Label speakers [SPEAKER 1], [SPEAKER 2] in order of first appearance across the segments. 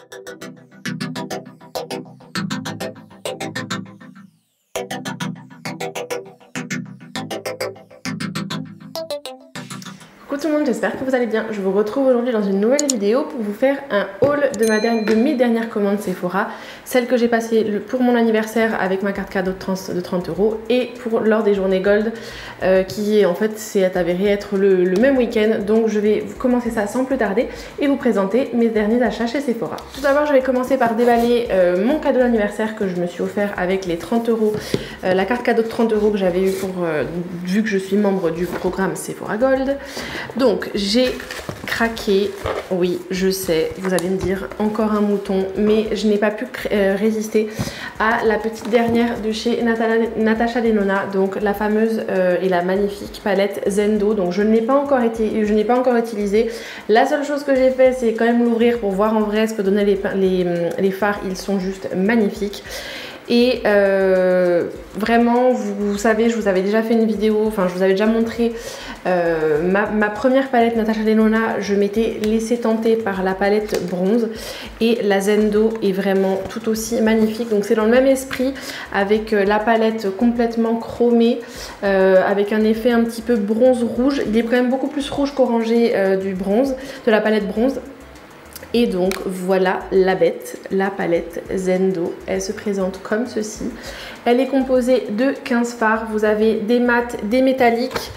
[SPEAKER 1] Coucou tout le monde, j'espère que vous allez bien. Je vous retrouve aujourd'hui dans une nouvelle vidéo pour vous faire un haul de mes dernières commandes Sephora. Celle que j'ai passée pour mon anniversaire avec ma carte cadeau de 30 € et lors des journées Gold qui en fait s'est avéré être le même week-end. Donc je vais commencer ça sans plus tarder et vous présenter mes derniers achats chez Sephora. Tout d'abord je vais commencer par déballer mon cadeau d'anniversaire que je me suis offert avec les 30 €, la carte cadeau de 30 € que j'avais eu vu que je suis membre du programme Sephora Gold. Donc j'ai craqué, oui je sais, vous allez me dire encore un mouton, mais je n'ai pas pu résister à la petite dernière de chez Natasha Denona, donc la fameuse et la magnifique palette Zendo. Donc je n'ai pas encore utilisé. La seule chose que j'ai fait, c'est quand même l'ouvrir pour voir en vrai ce que donnaient les fards. Ils sont juste magnifiques. Et vraiment vous savez, je vous avais déjà fait une vidéo, enfin je vous avais déjà montré ma première palette Natasha Denona. Je m'étais laissé tenter par la palette bronze et la Zendo est vraiment tout aussi magnifique. Donc c'est dans le même esprit avec la palette complètement chromée avec un effet un petit peu bronze rouge. Il est quand même beaucoup plus rouge qu'orangé de la palette bronze. Et donc voilà la palette Zendo. Elle se présente comme ceci. Elle est composée de 15 fards. Vous avez des mats, des métalliques.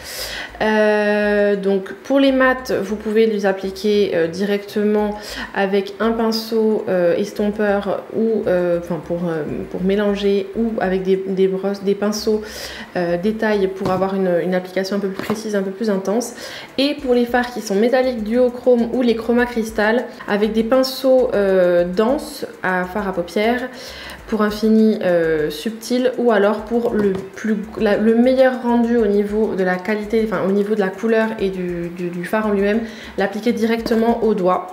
[SPEAKER 1] Donc pour les mats, vous pouvez les appliquer directement avec un pinceau estompeur ou pour mélanger, ou avec des brosses, des pinceaux détail pour avoir une application un peu plus précise, un peu plus intense. Et pour les fards qui sont métalliques duochrome ou les chroma cristal, avec des pinceaux denses à fard à paupières pour un fini subtil, ou alors pour le meilleur rendu au niveau de la qualité, enfin au niveau de la couleur et du fard en lui-même, l'appliquer directement au doigt,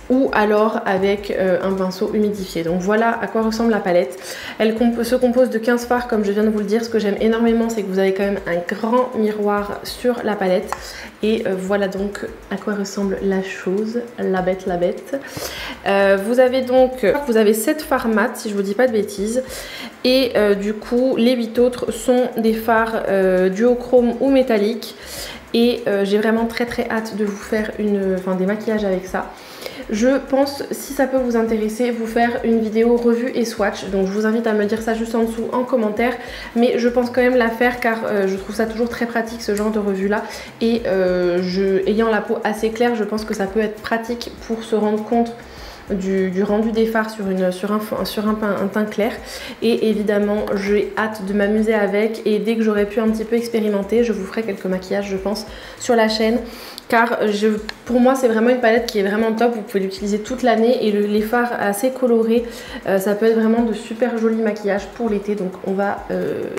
[SPEAKER 1] ou alors avec un pinceau humidifié. Donc voilà à quoi ressemble la palette. Elle se compose de 15 fards comme je viens de vous le dire. Ce que j'aime énormément, c'est que vous avez quand même un grand miroir sur la palette. Et voilà donc à quoi ressemble la chose, la bête. Vous avez 7 fards mat si je vous dis pas de bêtises. Et du coup les 8 autres sont des fards duochrome ou métalliques. Et j'ai vraiment très hâte de vous faire des maquillages avec ça. Je pense, si ça peut vous intéresser, vous faire une vidéo revue et swatch. Donc je vous invite à me dire ça juste en dessous en commentaire. Mais je pense quand même la faire car je trouve ça toujours très pratique ce genre de revue là. Et ayant la peau assez claire, je pense que ça peut être pratique pour se rendre compte du rendu des fards sur un teint clair. Et évidemment j'ai hâte de m'amuser avec, et dès que j'aurai pu un petit peu expérimenter, je vous ferai quelques maquillages je pense sur la chaîne, car pour moi c'est vraiment une palette qui est vraiment top. Vous pouvez l'utiliser toute l'année, et les fards assez colorés, ça peut être vraiment de super jolis maquillages pour l'été. Donc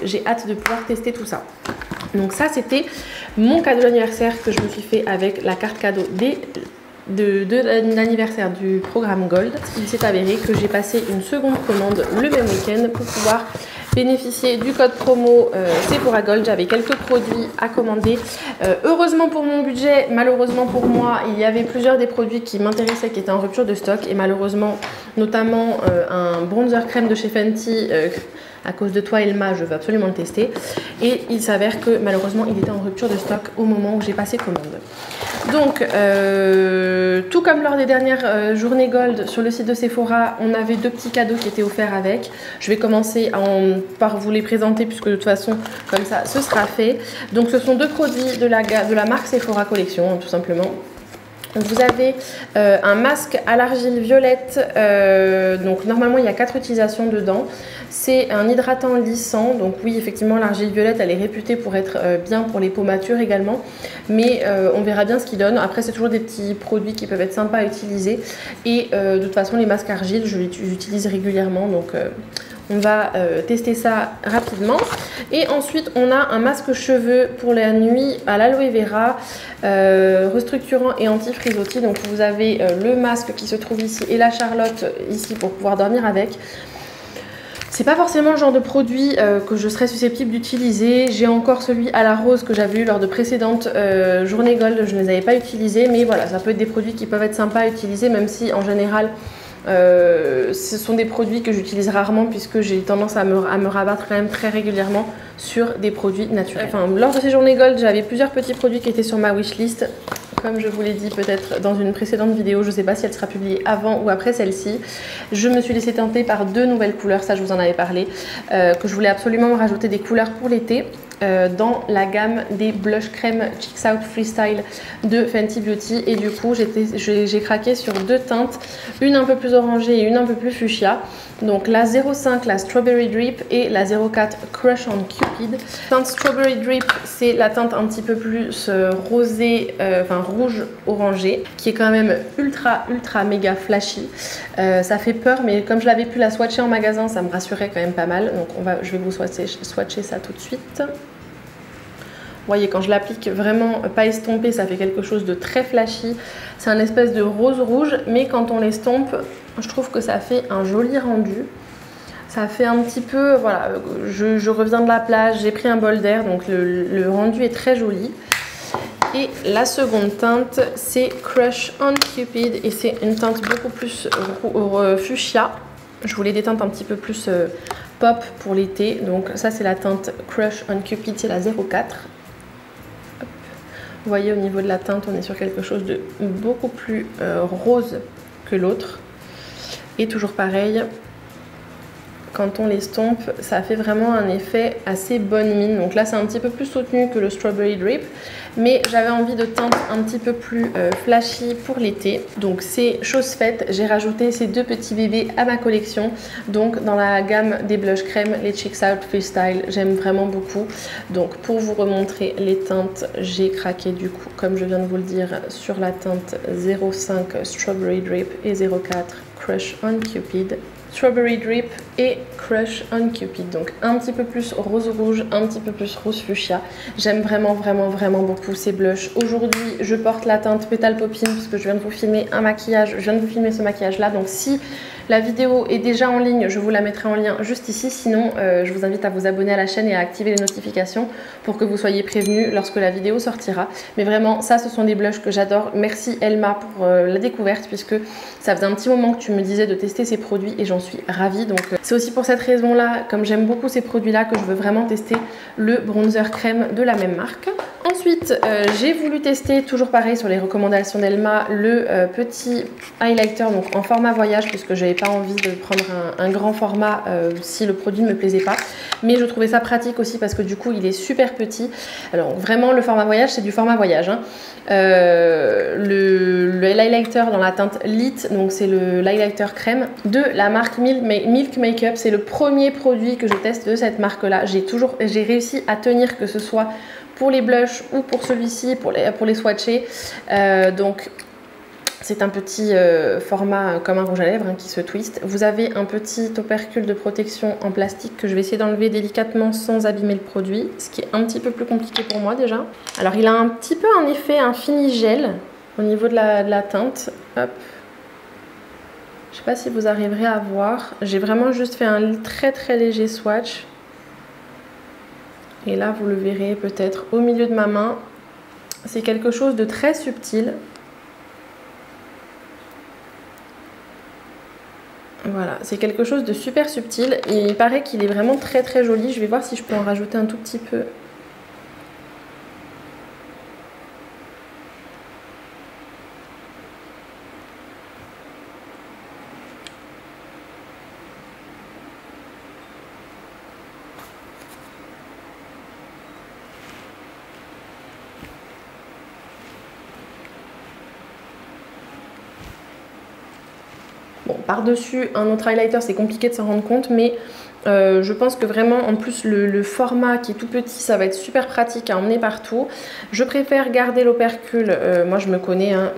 [SPEAKER 1] j'ai hâte de pouvoir tester tout ça. Donc ça c'était mon cadeau d'anniversaire que je me suis fait avec la carte cadeau de l'anniversaire du programme Gold. Il s'est avéré que j'ai passé une seconde commande le même week-end pour pouvoir bénéficier du code promo Sephora Gold. J'avais quelques produits à commander. Heureusement pour mon budget, malheureusement pour moi, il y avait plusieurs des produits qui m'intéressaient qui étaient en rupture de stock, et malheureusement notamment un bronzer crème de chez Fenty. À cause de toi Elma, je veux absolument le tester. Et il s'avère que malheureusement il était en rupture de stock au moment où j'ai passé commande. Donc tout comme lors des dernières journées Gold sur le site de Sephora, on avait 2 petits cadeaux qui étaient offerts avec. Je vais commencer par vous les présenter puisque de toute façon comme ça ce sera fait. Donc ce sont 2 produits de la marque Sephora Collection, hein, tout simplement. Donc vous avez un masque à l'argile violette, donc normalement il y a 4 utilisations dedans. C'est un hydratant lissant, donc oui effectivement l'argile violette elle est réputée pour être bien pour les peaux matures également, mais on verra bien ce qu'il donne. Après c'est toujours des petits produits qui peuvent être sympas à utiliser, et de toute façon les masques argile j'utilise régulièrement, donc on va tester ça rapidement. Et ensuite on a un masque cheveux pour la nuit à l'aloe vera, restructurant et anti-frisottis. Donc vous avez le masque qui se trouve ici et la charlotte ici pour pouvoir dormir avec. C'est pas forcément le genre de produit que je serais susceptible d'utiliser. J'ai encore celui à la rose que j'avais eu lors de précédentes journées gold, je ne les avais pas utilisés, mais voilà, ça peut être des produits qui peuvent être sympas à utiliser, même si en général ce sont des produits que j'utilise rarement puisque j'ai tendance à me rabattre quand même très régulièrement sur des produits naturels. Enfin, lors de ces journées gold, j'avais plusieurs petits produits qui étaient sur ma wishlist. Comme je vous l'ai dit peut-être dans une précédente vidéo, je ne sais pas si elle sera publiée avant ou après celle-ci, je me suis laissée tenter par 2 nouvelles couleurs, ça je vous en avais parlé, que je voulais absolument rajouter des couleurs pour l'été. Dans la gamme des blush crème Cheeks Out Freestyle de Fenty Beauty, et du coup j'ai craqué sur 2 teintes, une un peu plus orangée et une un peu plus fuchsia. Donc la 05, la Strawberry Drip, et la 04 Crush on Cupid. Teinte Strawberry Drip, c'est la teinte un petit peu plus rosée, enfin rouge orangé, qui est quand même ultra méga flashy. Ça fait peur, mais comme je l'avais pu la swatcher en magasin, ça me rassurait quand même pas mal. Donc je vais vous swatcher ça tout de suite. Vous voyez, quand je l'applique vraiment pas estompé, ça fait quelque chose de très flashy. C'est un espèce de rose rouge, mais quand on l'estompe, je trouve que ça fait un joli rendu. Ça fait un petit peu, voilà, je reviens de la plage, j'ai pris un bol d'air, donc le rendu est très joli. Et la seconde teinte, c'est Crush on Cupid, et c'est une teinte beaucoup plus fuchsia. Je voulais des teintes un petit peu plus pop pour l'été, donc ça c'est la teinte Crush on Cupid, c'est la 04. Vous voyez, au niveau de la teinte, on est sur quelque chose de beaucoup plus rose que l'autre. Et toujours pareil, quand on l'estompe, ça fait vraiment un effet assez bonne mine. Donc là, c'est un petit peu plus soutenu que le Strawberry Drip, mais j'avais envie de teinte un petit peu plus flashy pour l'été. Donc c'est chose faite, j'ai rajouté ces 2 petits bébés à ma collection. Donc dans la gamme des blush crème, les Cheeks Out Freestyle, j'aime vraiment beaucoup. Donc pour vous remontrer les teintes, j'ai craqué du coup, comme je viens de vous le dire, sur la teinte 05 Strawberry Drip et 04 Crush on Cupid. Strawberry Drip et Crush on Cupid, donc un petit peu plus rose rouge, un petit peu plus rose fuchsia. J'aime vraiment beaucoup ces blushs. Aujourd'hui je porte la teinte Petal Poppin puisque je viens de vous filmer un maquillage, je viens de vous filmer ce maquillage là, donc si la vidéo est déjà en ligne, je vous la mettrai en lien juste ici. Sinon, je vous invite à vous abonner à la chaîne et à activer les notifications pour que vous soyez prévenus lorsque la vidéo sortira. Mais vraiment, ça, ce sont des blushs que j'adore. Merci Elma pour la découverte, puisque ça faisait un petit moment que tu me disais de tester ces produits et j'en suis ravie. Donc, c'est aussi pour cette raison-là, comme j'aime beaucoup ces produits-là, que je veux vraiment tester le bronzer crème de la même marque. Ensuite, j'ai voulu tester, toujours pareil sur les recommandations d'Elma, le petit highlighter donc en format voyage, puisque j'avais pas envie de prendre un grand format si le produit ne me plaisait pas. Mais je trouvais ça pratique aussi parce que du coup il est super petit. Alors vraiment le format voyage, c'est du format voyage, hein. Le highlighter dans la teinte Lit, donc c'est le highlighter crème de la marque Milk Makeup. C'est le premier produit que je teste de cette marque là. J'ai réussi à tenir, que ce soit pour les blushs ou pour celui-ci, pour les swatchés. Donc c'est un petit format comme un rouge à lèvres hein, qui se twiste. Vous avez un petit opercule de protection en plastique que je vais essayer d'enlever délicatement sans abîmer le produit, ce qui est un petit peu plus compliqué pour moi déjà. Alors il a un petit peu en effet un fini gel au niveau de la teinte. Hop. Je sais pas si vous arriverez à voir. J'ai vraiment juste fait un très léger swatch. Et là vous le verrez peut-être au milieu de ma main. C'est quelque chose de très subtil. Voilà, c'est quelque chose de super subtil et il paraît qu'il est vraiment très joli. Je vais voir si je peux en rajouter un tout petit peu. Bon, par-dessus un autre highlighter, c'est compliqué de s'en rendre compte, mais je pense que vraiment, en plus, le format qui est tout petit, ça va être super pratique à emmener partout. Je préfère garder l'opercule, moi je me connais, hein,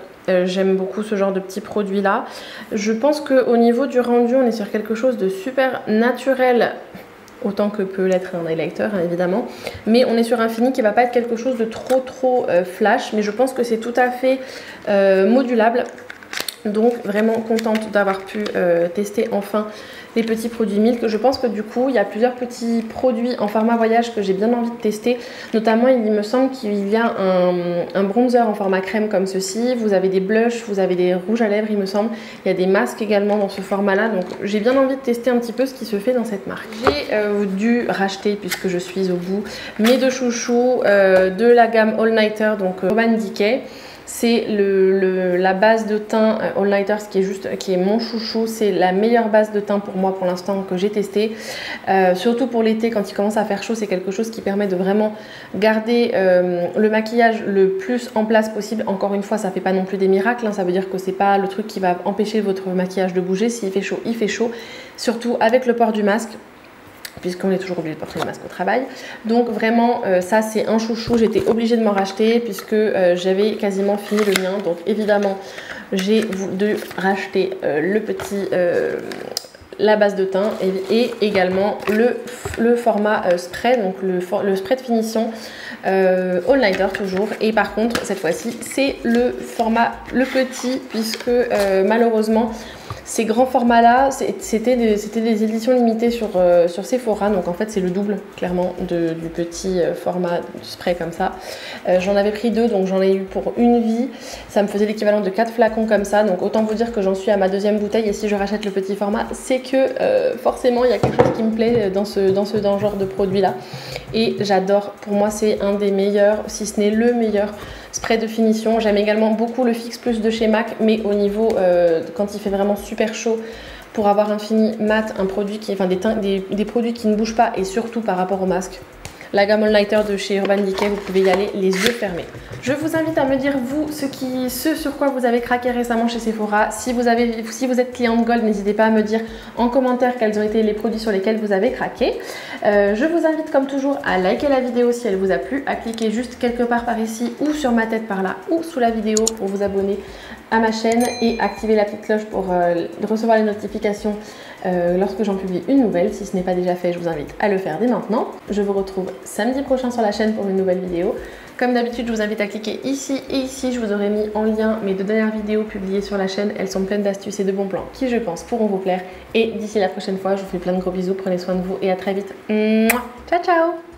[SPEAKER 1] j'aime beaucoup ce genre de petits produits là. Je pense qu'au niveau du rendu, on est sur quelque chose de super naturel, autant que peut l'être un highlighter hein, évidemment, mais on est sur un fini qui va pas être quelque chose de trop flash, mais je pense que c'est tout à fait modulable. Donc vraiment contente d'avoir pu tester enfin les petits produits Milk. Je pense que du coup il y a plusieurs petits produits en format voyage que j'ai bien envie de tester. Notamment il me semble qu'il y a un bronzer en format crème comme ceci. Vous avez des blushs, vous avez des rouges à lèvres il me semble. Il y a des masques également dans ce format là. Donc j'ai bien envie de tester un petit peu ce qui se fait dans cette marque. J'ai dû racheter, puisque je suis au bout, mes deux chouchous de la gamme All Nighter, donc Urban Decay. C'est la base de teint All Nighter, qui est mon chouchou. C'est la meilleure base de teint pour moi pour l'instant que j'ai testé. Surtout pour l'été, quand il commence à faire chaud, c'est quelque chose qui permet de vraiment garder le maquillage le plus en place possible. Encore une fois, ça fait pas non plus des miracles, hein. Ça veut dire que c'est pas le truc qui va empêcher votre maquillage de bouger. S'il fait chaud, il fait chaud. Surtout avec le port du masque, puisqu'on est toujours obligé de porter le masque au travail. Donc vraiment ça c'est un chouchou, j'étais obligée de m'en racheter puisque j'avais quasiment fini le mien. Donc évidemment j'ai dû racheter la base de teint et également le format spray, donc le spray de finition All Nighter toujours. Et par contre cette fois-ci c'est le format le petit, puisque malheureusement ces grands formats là c'était des éditions limitées sur Sephora, donc en fait c'est le double clairement du petit format spray comme ça. J'en avais pris 2, donc j'en ai eu pour une vie. Ça me faisait l'équivalent de 4 flacons comme ça, donc autant vous dire que j'en suis à ma deuxième bouteille. Et si je rachète le petit format, c'est que forcément il y a quelque chose qui me plaît dans ce genre de produit là. Et j'adore, pour moi c'est un des meilleurs, si ce n'est le meilleur spray de finition. J'aime également beaucoup le Fix Plus de chez MAC, mais au niveau quand il fait vraiment super chaud, pour avoir un fini mat, un produit qui, enfin des produits qui ne bougent pas, et surtout par rapport au masque. La gamme All Nighter de chez Urban Decay, vous pouvez y aller les yeux fermés. Je vous invite à me dire vous ce sur quoi vous avez craqué récemment chez Sephora. Si vous êtes cliente Gold, n'hésitez pas à me dire en commentaire quels ont été les produits sur lesquels vous avez craqué. Je vous invite comme toujours à liker la vidéo si elle vous a plu, à cliquer juste quelque part par ici ou sur ma tête par là ou sous la vidéo pour vous abonner à ma chaîne et activer la petite cloche pour recevoir les notifications lorsque j'en publie une nouvelle. Si ce n'est pas déjà fait, je vous invite à le faire dès maintenant. Je vous retrouve samedi prochain sur la chaîne pour une nouvelle vidéo. Comme d'habitude, je vous invite à cliquer ici et ici. Je vous aurai mis en lien mes 2 dernières vidéos publiées sur la chaîne. Elles sont pleines d'astuces et de bons plans qui, je pense, pourront vous plaire. Et d'ici la prochaine fois, je vous fais plein de gros bisous. Prenez soin de vous et à très vite. Mouah. Ciao, ciao!